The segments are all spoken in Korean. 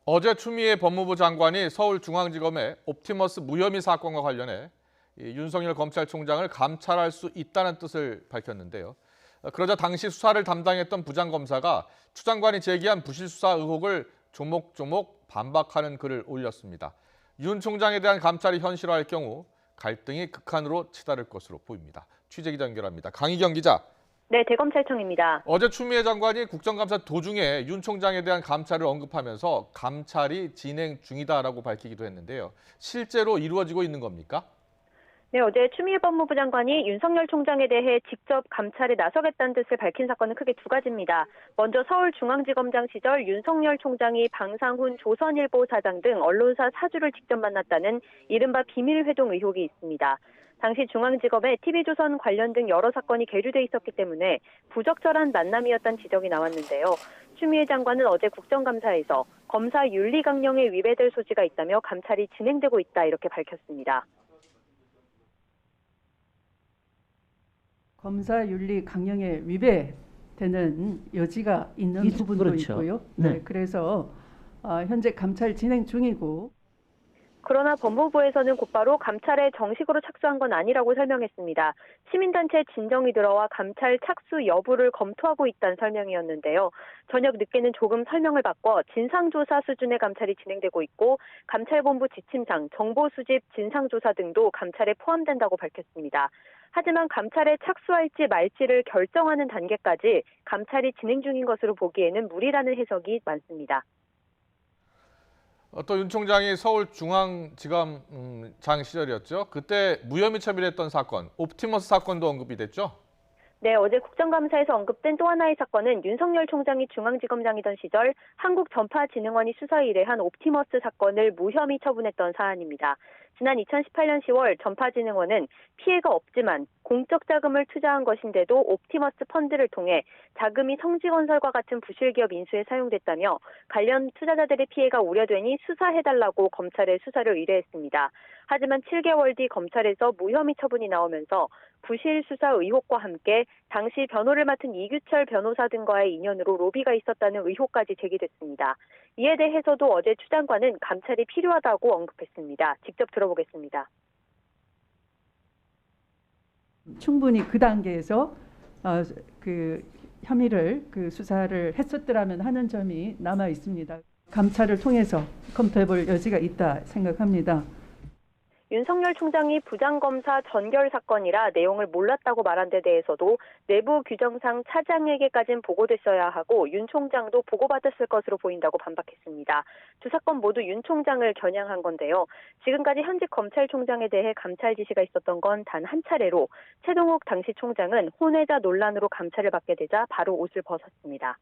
어제 추미애 법무부 장관이 서울중앙지검의 옵티머스 무혐의 사건과 관련해 윤석열 검찰총장을 감찰할 수 있다는 뜻을 밝혔는데요. 그러자 당시 수사를 담당했던 부장검사가 추 장관이 제기한 부실수사 의혹을 조목조목 반박하는 글을 올렸습니다. 윤 총장에 대한 감찰이 현실화할 경우 갈등이 극한으로 치달을 것으로 보입니다. 취재기자 연결합니다. 강희경 기자. 네, 대검찰청입니다. 어제 추미애 장관이 국정감사 도중에 윤 총장에 대한 감찰을 언급하면서 감찰이 진행 중이다라고 밝히기도 했는데요. 실제로 이루어지고 있는 겁니까? 네, 어제 추미애 법무부 장관이 윤석열 총장에 대해 직접 감찰에 나서겠다는 뜻을 밝힌 사건은 크게 두 가지입니다. 먼저 서울중앙지검장 시절 윤석열 총장이 방상훈 조선일보 사장 등 언론사 사주를 직접 만났다는 이른바 비밀회동 의혹이 있습니다. 당시 중앙지검에 TV조선 관련 등 여러 사건이 계류돼 있었기 때문에 부적절한 만남이었다는 지적이 나왔는데요. 추미애 장관은 어제 국정감사에서 검사 윤리 강령에 위배될 소지가 있다며 감찰이 진행되고 있다 이렇게 밝혔습니다. 검사 윤리 강령에 위배되는 여지가 있는 부분도 그렇죠. 있고요. 네. 그래서 현재 감찰 진행 중이고. 그러나 법무부에서는 곧바로 감찰에 정식으로 착수한 건 아니라고 설명했습니다. 시민단체 진정이 들어와 감찰 착수 여부를 검토하고 있다는 설명이었는데요. 저녁 늦게는 조금 설명을 바꿔 진상조사 수준의 감찰이 진행되고 있고 감찰본부 지침상 정보수집 진상조사 등도 감찰에 포함된다고 밝혔습니다. 하지만 감찰에 착수할지 말지를 결정하는 단계까지 감찰이 진행 중인 것으로 보기에는 무리라는 해석이 많습니다. 또 윤 총장이 서울중앙지검장 시절이었죠. 그때 무혐의 처리를 했던 사건, 옵티머스 사건도 언급이 됐죠. 네, 어제 국정감사에서 언급된 또 하나의 사건은 윤석열 총장이 중앙지검장이던 시절 한국전파진흥원이 수사에 의뢰한 옵티머스 사건을 무혐의 처분했던 사안입니다. 지난 2018년 10월 전파진흥원은 피해가 없지만 공적 자금을 투자한 것인데도 옵티머스 펀드를 통해 자금이 성지건설과 같은 부실기업 인수에 사용됐다며 관련 투자자들의 피해가 우려되니 수사해달라고 검찰에 수사를 의뢰했습니다. 하지만 7개월 뒤 검찰에서 무혐의 처분이 나오면서 부실 수사 의혹과 함께 당시 변호를 맡은 이규철 변호사 등과의 인연으로 로비가 있었다는 의혹까지 제기됐습니다. 이에 대해서도 어제 추 장관은 감찰이 필요하다고 언급했습니다. 직접 들어보겠습니다. 충분히 그 단계에서 그 혐의를 수사를 했었더라면 하는 점이 남아 있습니다. 감찰을 통해서 검토해볼 여지가 있다 생각합니다. 윤석열 총장이 부장검사 전결 사건이라 내용을 몰랐다고 말한 데 대해서도 내부 규정상 차장에게까지는 보고됐어야 하고 윤 총장도 보고받았을 것으로 보인다고 반박했습니다. 두 사건 모두 윤 총장을 겨냥한 건데요. 지금까지 현직 검찰총장에 대해 감찰 지시가 있었던 건 단 한 차례로 최동욱 당시 총장은 혼외자 논란으로 감찰을 받게 되자 바로 옷을 벗었습니다.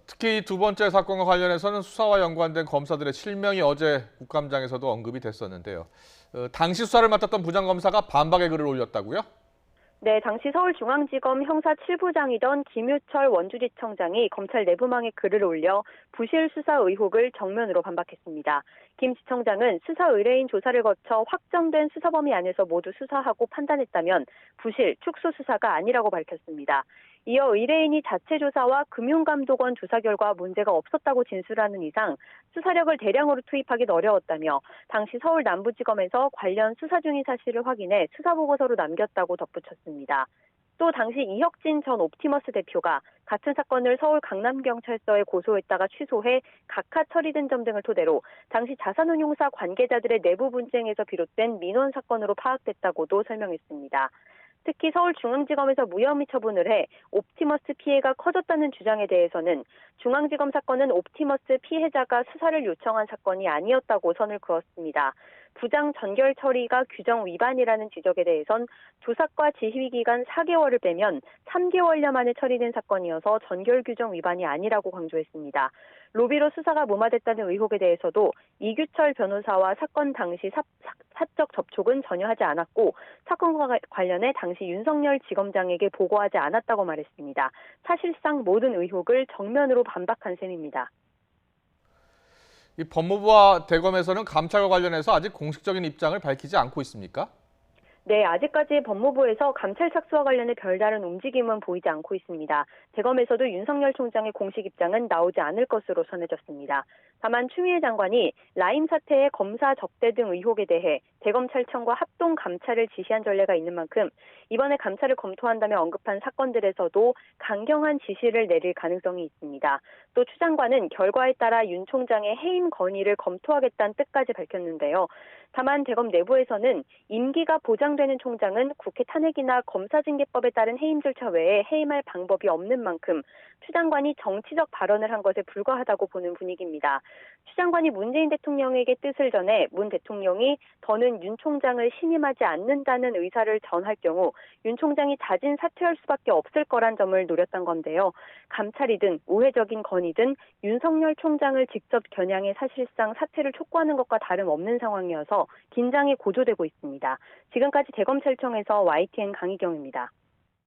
특히 두 번째 사건과 관련해서는 수사와 연관된 검사들의 실명이 어제 국감장에서도 언급이 됐었는데요. 당시 수사를 맡았던 부장검사가 반박의 글을 올렸다고요? 네, 당시 서울중앙지검 형사 7부장이던 김유철 원주지청장이 검찰 내부망에 글을 올려 부실 수사 의혹을 정면으로 반박했습니다. 김 지청장은 수사 의뢰인 조사를 거쳐 확정된 수사 범위 안에서 모두 수사하고 판단했다면 부실, 축소 수사가 아니라고 밝혔습니다. 이어 의뢰인이 자체 조사와 금융감독원 조사 결과 문제가 없었다고 진술하는 이상 수사력을 대량으로 투입하기는 어려웠다며 당시 서울 남부지검에서 관련 수사 중인 사실을 확인해 수사보고서로 남겼다고 덧붙였습니다. 또 당시 이혁진 전 옵티머스 대표가 같은 사건을 서울 강남경찰서에 고소했다가 취소해 각하 처리된 점 등을 토대로 당시 자산운용사 관계자들의 내부 분쟁에서 비롯된 민원 사건으로 파악됐다고도 설명했습니다. 특히 서울중앙지검에서 무혐의 처분을 해 옵티머스 피해가 커졌다는 주장에 대해서는 중앙지검 사건은 옵티머스 피해자가 수사를 요청한 사건이 아니었다고 선을 그었습니다. 부장 전결 처리가 규정 위반이라는 지적에 대해선 조사과 지휘기간 4개월을 빼면 3개월여 만에 처리된 사건이어서 전결 규정 위반이 아니라고 강조했습니다. 로비로 수사가 무마됐다는 의혹에 대해서도 이규철 변호사와 사건 당시 사적 접촉은 전혀 하지 않았고 사건과 관련해 당시 윤석열 지검장에게 보고하지 않았다고 말했습니다. 사실상 모든 의혹을 정면으로 반박한 셈입니다. 이 법무부와 대검에서는 감찰과 관련해서 아직 공식적인 입장을 밝히지 않고 있습니까? 네, 아직까지 법무부에서 감찰 착수와 관련해 별다른 움직임은 보이지 않고 있습니다. 대검에서도 윤석열 총장의 공식 입장은 나오지 않을 것으로 전해졌습니다. 다만 추미애 장관이 라임 사태의 검사 적대 등 의혹에 대해 대검찰청과 합동 감찰을 지시한 전례가 있는 만큼 이번에 감찰을 검토한다며 언급한 사건들에서도 강경한 지시를 내릴 가능성이 있습니다. 또 추 장관은 결과에 따라 윤 총장의 해임 건의를 검토하겠다는 뜻까지 밝혔는데요. 다만 대검 내부에서는 임기가 보장되는 총장은 국회 탄핵이나 검사징계법에 따른 해임 절차 외에 해임할 방법이 없는 만큼 추 장관이 정치적 발언을 한 것에 불과하다고 보는 분위기입니다. 추 장관이 문재인 대통령에게 뜻을 전해 문 대통령이 더는 윤 총장을 신임하지 않는다는 의사를 전할 경우 윤 총장이 자진 사퇴할 수밖에 없을 거란 점을 노렸던 건데요. 감찰이든 우회적인 건의든 윤석열 총장을 직접 겨냥해 사실상 사퇴를 촉구하는 것과 다름없는 상황이어서 긴장이 고조되고 있습니다. 지금까지 대검찰청에서 YTN 강희경입니다.